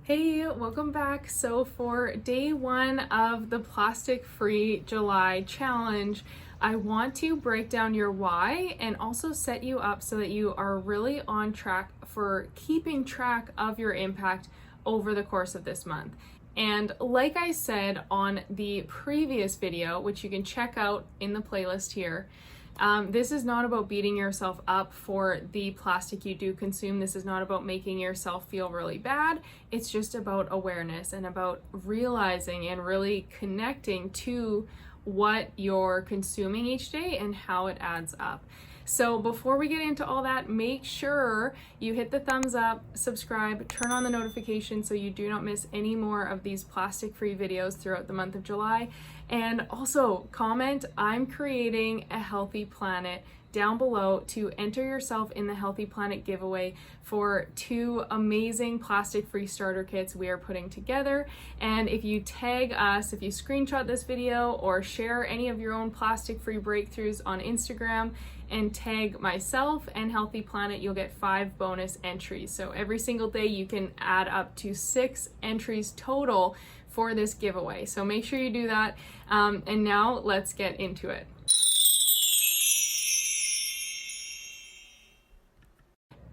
Hey, welcome back. So for day one of the plastic-free July challenge, I want to break down your why and also set you up so that you are really on track for keeping track of your impact over the course of this month. And like I said on the previous video, which you can check out in the playlist here, this is not about beating yourself up for the plastic you do consume. This is not about making yourself feel really bad. It's just about awareness and about realizing and really connecting to what you're consuming each day and how it adds up. So before we get into all that, make sure you hit the thumbs up, subscribe, turn on the notifications so you do not miss any more of these plastic-free videos throughout the month of July. And also comment, I'm creating a healthy planet, down below to enter yourself in the Healthy Planet giveaway for 2 amazing plastic-free starter kits we are putting together. And if you tag us, if you screenshot this video or share any of your own plastic-free breakthroughs on Instagram and tag myself and Healthy Planet, you'll get 5 bonus entries. So every single day you can add up to 6 entries total for this giveaway. So make sure you do that. And now let's get into it.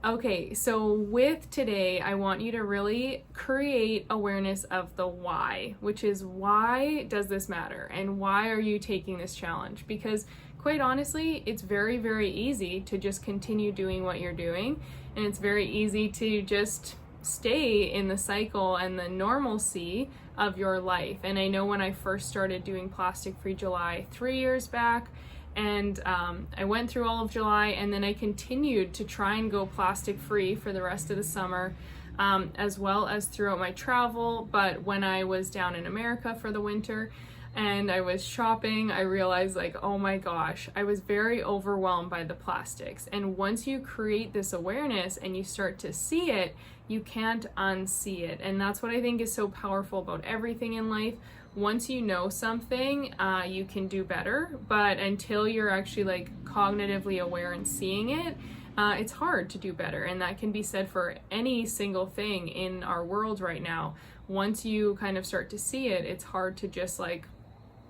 Okay, so with today, I want you to really create awareness of the why, which is why does this matter and why are you taking this challenge? Because quite honestly, it's very, very easy to just continue doing what you're doing, and it's very easy to just stay in the cycle and the normalcy of your life. And I know when I first started doing Plastic Free July 3 years back, and I went through all of July, and then I continued to try and go plastic free for the rest of the summer, as well as throughout my travel. But when I was down in America for the winter and I was shopping, I realized, like, oh my gosh, I was very overwhelmed by the plastics. And once you create this awareness and you start to see it, you can't unsee it. And that's what I think is so powerful about everything in life. Once you know something, you can do better, but until you're actually like cognitively aware and seeing it, it's hard to do better. And that can be said for any single thing in our world right now. Once you kind of start to see it, it's hard to just like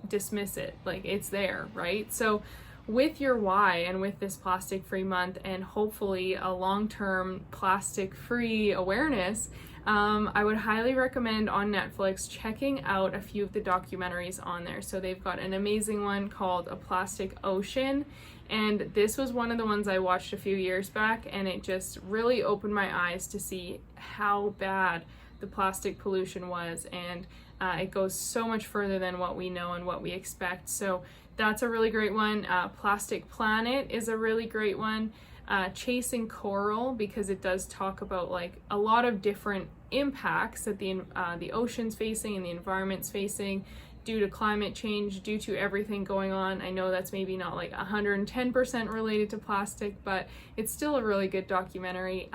dismiss it, like it's there, right? So with your why and with this plastic free month and hopefully a long-term plastic free awareness, I would highly recommend on Netflix checking out a few of the documentaries on there. So they've got an amazing one called A Plastic Ocean, and this was one of the ones I watched a few years back, and it just really opened my eyes to see how bad the plastic pollution was, and it goes so much further than what we know and what we expect. So that's a really great one. Plastic Planet is a really great one. Chasing Coral, because it does talk about like a lot of different impacts that the ocean's facing and the environment's facing due to climate change, due to everything going on. I know that's maybe not like 110% related to plastic, but it's still a really good documentary.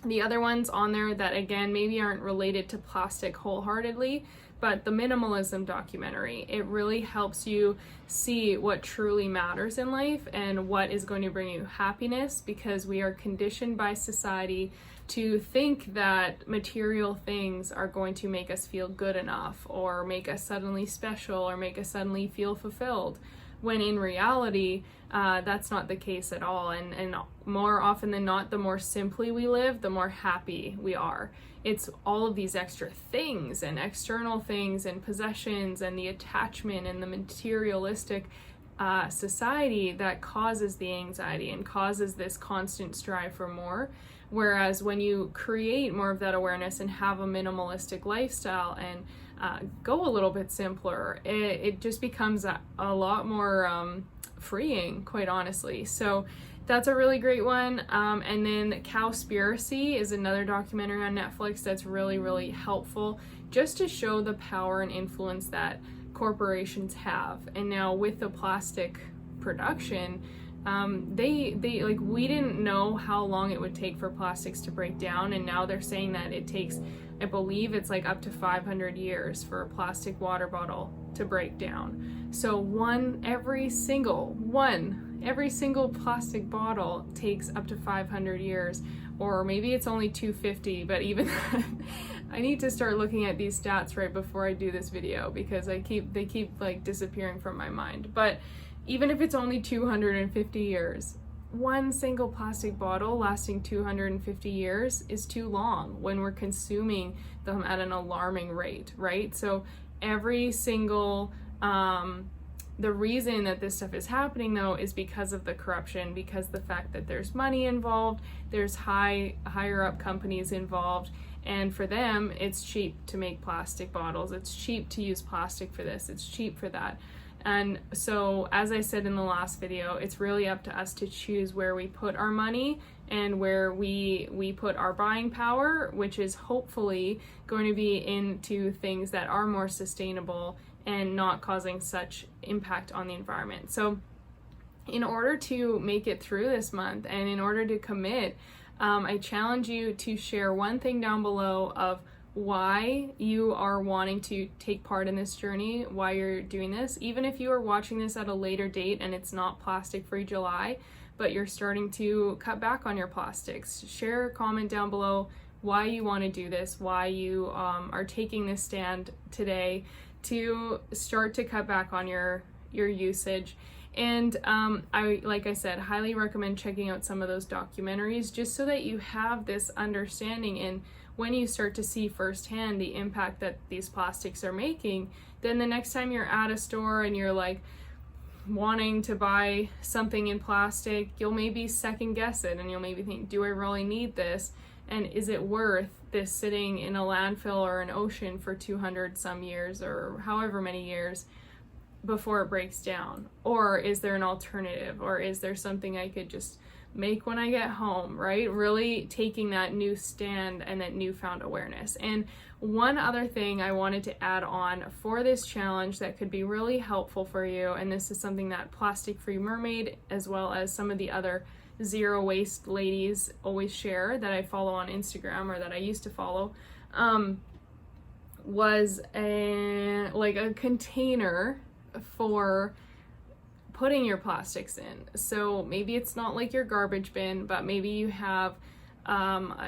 The other ones on there that again maybe aren't related to plastic wholeheartedly, but the minimalism documentary, it really helps you see what truly matters in life and what is going to bring you happiness, because we are conditioned by society to think that material things are going to make us feel good enough or make us suddenly special or make us suddenly feel fulfilled, when in reality, that's not the case at all. And more often than not, the more simply we live, the more happy we are. It's all of these extra things and external things and possessions and the attachment and the materialistic society that causes the anxiety and causes this constant strive for more. Whereas when you create more of that awareness and have a minimalistic lifestyle and go a little bit simpler, it just becomes a lot more freeing, quite honestly. So that's a really great one. And then Cowspiracy is another documentary on Netflix that's really, really helpful just to show the power and influence that corporations have. And now with the plastic production, they like, we didn't know how long it would take for plastics to break down, and now they're saying that it takes, I believe it's like up to 500 years for a plastic water bottle to break down. So every single plastic bottle takes up to 500 years, or maybe it's only 250, but even I need to start looking at these stats right before I do this video, because they keep like disappearing from my mind. But even if it's only 250 years, one single plastic bottle lasting 250 years is too long when we're consuming them at an alarming rate, right? So every single, the reason that this stuff is happening though is because of the corruption, because the fact that there's money involved, there's higher up companies involved, and for them it's cheap to make plastic bottles, it's cheap to use plastic for this, it's cheap for that. And so, as I said in the last video, it's really up to us to choose where we put our money and where we put our buying power, which is hopefully going to be into things that are more sustainable and not causing such impact on the environment. So in order to make it through this month and in order to commit, I challenge you to share one thing down below of why you are wanting to take part in this journey, why you're doing this. Even if you are watching this at a later date and it's not Plastic Free July, but you're starting to cut back on your plastics, share a comment down below why you want to do this, why you are taking this stand today to start to cut back on your usage. And like I said, highly recommend checking out some of those documentaries just so that you have this understanding. And when you start to see firsthand the impact that these plastics are making, then the next time you're at a store and you're like wanting to buy something in plastic, you'll maybe second guess it and you'll maybe think, do I really need this? And is it worth this sitting in a landfill or an ocean for 200 some years or however many years before it breaks down? Or is there an alternative? Or is there something I could just make when I get home, right? Really taking that new stand and that newfound awareness. And one other thing I wanted to add on for this challenge that could be really helpful for you, and this is something that Plastic Free Mermaid as well as some of the other zero waste ladies always share that I follow on Instagram, or that I used to follow, was a container for putting your plastics in. So maybe it's not like your garbage bin, but maybe you have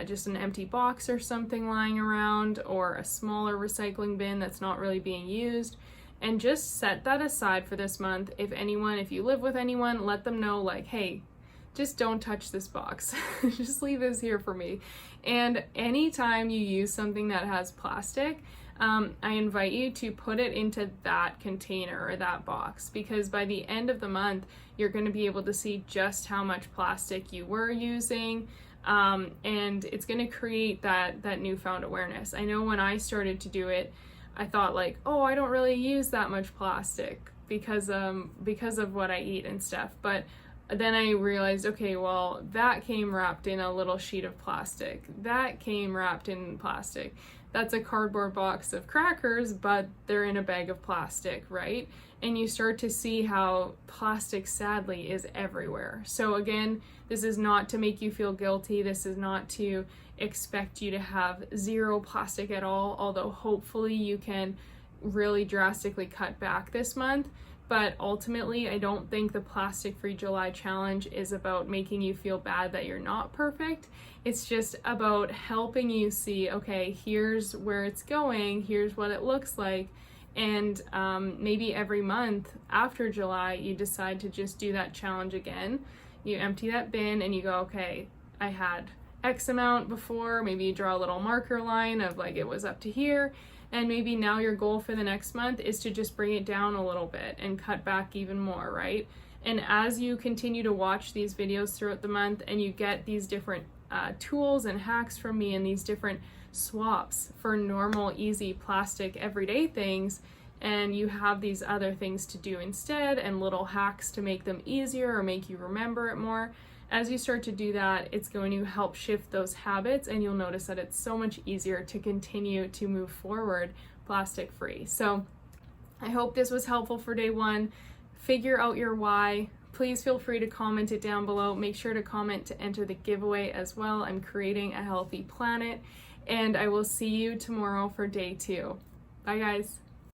just an empty box or something lying around, or a smaller recycling bin that's not really being used. And just set that aside for this month. If you live with anyone, let them know, like, hey, just don't touch this box. Just leave this here for me. And anytime you use something that has plastic, I invite you to put it into that container or that box, because by the end of the month, you're going to be able to see just how much plastic you were using, and it's going to create that newfound awareness. I know when I started to do it, I thought like, oh, I don't really use that much plastic because of what I eat and stuff, but then I realized, okay, well, that came wrapped in a little sheet of plastic. That came wrapped in plastic. That's a cardboard box of crackers, but they're in a bag of plastic, right? And you start to see how plastic, sadly, is everywhere. So again, this is not to make you feel guilty. This is not to expect you to have zero plastic at all, although hopefully you can really drastically cut back this month. But ultimately, I don't think the Plastic Free July challenge is about making you feel bad that you're not perfect. It's just about helping you see, okay, here's where it's going, here's what it looks like. And maybe every month after July, you decide to just do that challenge again. You empty that bin and you go, okay, I had X amount before. Maybe you draw a little marker line of like it was up to here. And maybe now your goal for the next month is to just bring it down a little bit and cut back even more, right? And as you continue to watch these videos throughout the month and you get these different tools and hacks from me and these different swaps for normal, easy, plastic, everyday things, and you have these other things to do instead and little hacks to make them easier or make you remember it more, as you start to do that, it's going to help shift those habits, and you'll notice that it's so much easier to continue to move forward plastic free. So I hope this was helpful for day one. Figure out your why. Please feel free to comment it down below. Make sure to comment to enter the giveaway as well. I'm creating a healthy planet, and I will see you tomorrow for day 2. Bye guys.